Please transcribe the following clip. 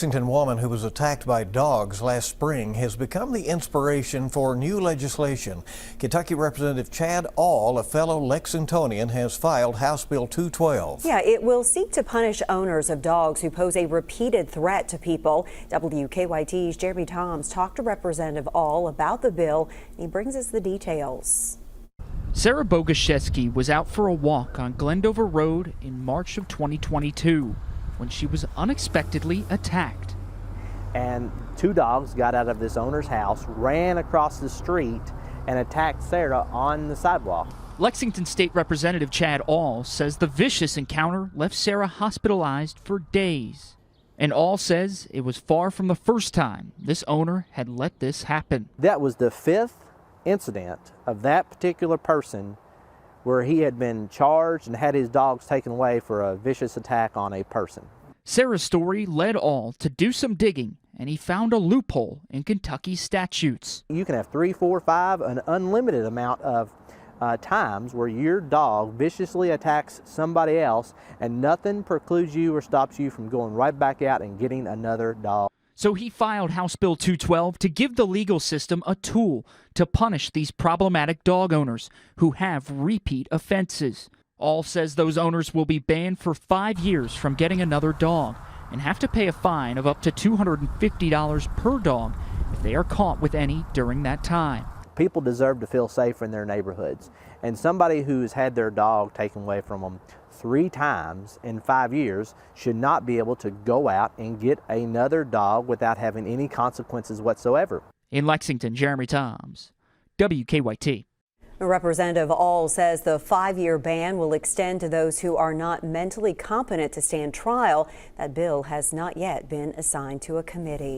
Lexington woman who was attacked by dogs last spring has become the inspiration for new legislation. Kentucky Representative Chad All, a fellow Lexingtonian, has filed House Bill 212. Yeah, it will seek to punish owners of dogs who pose a repeated threat to people. WKYT's Jeremy Toms talked to Representative All about the bill, and he brings us the details. Sarah Bogaszewski was out for a walk on Glendover Road in March of 2022 when she was unexpectedly attacked. And two dogs got out of this owner's house, ran across the street, and attacked Sarah on the sidewalk. Lexington State Representative Chad All says the vicious encounter left Sarah hospitalized for days. And All says it was far from the first time this owner had let this happen. That was the fifth incident of that particular person where he had been charged and had his dogs taken away for a vicious attack on a person. Sarah's story led All to do some digging, and he found a loophole in Kentucky statutes. You can have 3, 4, 5, an unlimited amount of times where your dog viciously attacks somebody else and nothing precludes you or stops you from going right back out and getting another dog. So he filed House Bill 212 to give the legal system a tool to punish these problematic dog owners who have repeat offenses. All says those owners will be banned for 5 years from getting another dog and have to pay a fine of up to $250 per dog if they are caught with any during that time. People deserve to feel safe in their neighborhoods, and somebody who's had their dog taken away from them 3 times in 5 years should not be able to go out and get another dog without having any consequences whatsoever. In Lexington, Jeremy Toms, WKYT. Representative All says the 5-year ban will extend to those who are not mentally competent to stand trial. That bill has not yet been assigned to a committee.